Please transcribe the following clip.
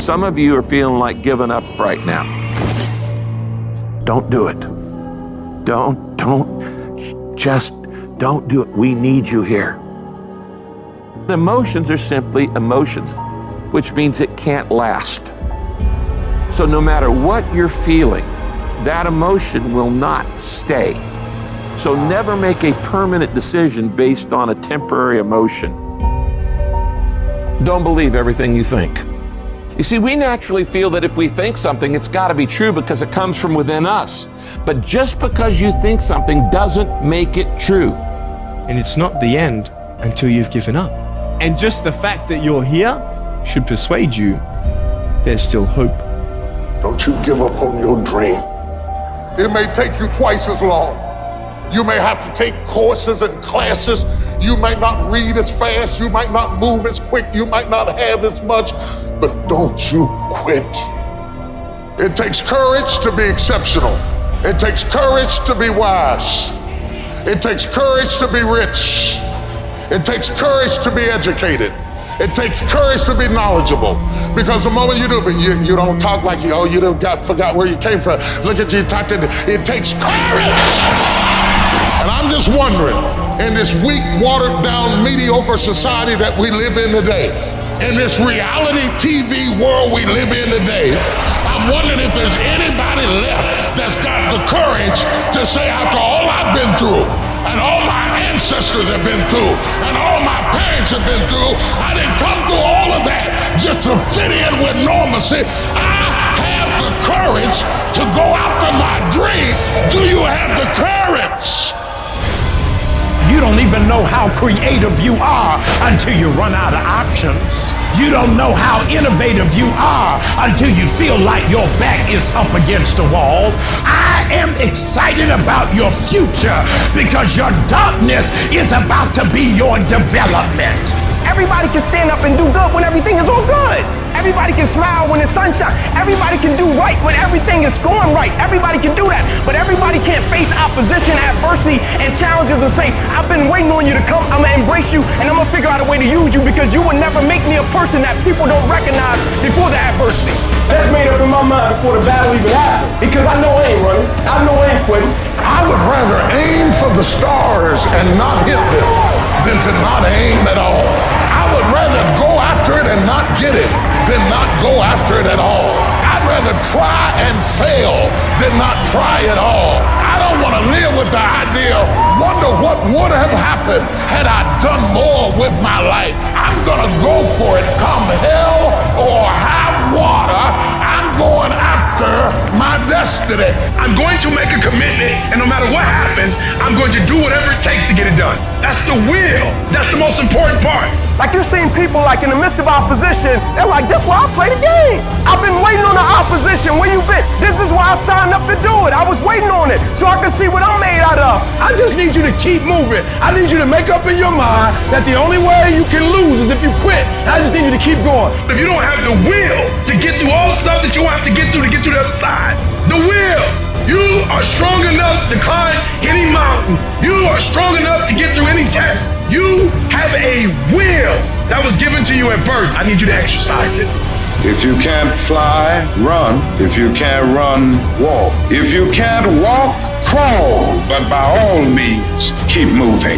Some of you are feeling like giving up right now. Don't do it. Just don't do it. We need you here. Emotions are simply emotions, which means it can't last. So no matter what you're feeling, that emotion will not stay. So never make a permanent decision based on a temporary emotion. Don't believe everything you think. You see, we naturally feel that if we think something, it's got to be true because it comes from within us. But just because you think something doesn't make it true. And it's not the end until you've given up. And just the fact that you're here should persuade you there's still hope. Don't you give up on your dream. It may take you twice as long. You may have to take courses and classes. You might not read as fast. You might not move as quick. You might not have as much, but don't you quit. It takes courage to be exceptional. It takes courage to be wise. It takes courage to be rich. It takes courage to be educated. It takes courage to be knowledgeable, because the moment you do, but you don't talk like you forgot where you came from. Look at you talking. It takes courage. And I'm just wondering, in this weak, watered down, mediocre society that we live in today, in this reality TV world we live in today, I'm wondering if there's anybody left that's got the courage to say, after all I've been through, and all my ancestors have been through, and all my parents have been through, I didn't come through all of that just to fit in with normalcy. I have the courage to go after my dream. Do you have the courage? You don't even know how creative you are until you run out of options. You don't know how innovative you are until you feel like your back is up against the wall. I am excited about your future because your darkness is about to be your development. Everybody can stand up and do good when everything is all good. Everybody can smile when the sun shines. Everybody can do right when everything is going right. Everybody can do that. But everybody can't face opposition, adversity, and challenges and say, I've been waiting on you to come. I'm going to embrace you, and I'm going to figure out a way to use you because you will never make me a person that people don't recognize before the adversity. That's made up in my mind before the battle even happened. Because I know I ain't running. I know I ain't quitting. I would rather aim for the stars and not hit them than to not aim at all. I would rather go after it and not get it than not go after it at all. I'd rather try and fail than not try at all. I don't want to live with the idea, wonder what would have happened had I done more with my life. I'm going to go for it, come hell or high water. I'm going after my destiny. I'm going to make a commitment, and no matter what happens, I'm going to do whatever it takes to get it done. That's the will. That's the most important part. Like you're seeing people like in the midst of opposition, they're like, that's why I play the game. I've been waiting on the opposition. Where you been? This is why I signed up to do it. I was waiting on it so I can see what I'm made out of. I just need you to keep moving. I need you to make up in your mind that the only way you can lose is if you quit. And I just need you to keep going. If you don't have the will to get through all the stuff that you have to get through to get to the other side, the will. You are strong enough to climb any mountain. You are strong enough to get through any test. You have a will that was given to you at birth. I need you to exercise it. If you can't fly, run. If you can't run, walk. If you can't walk, crawl. But by all means, keep moving.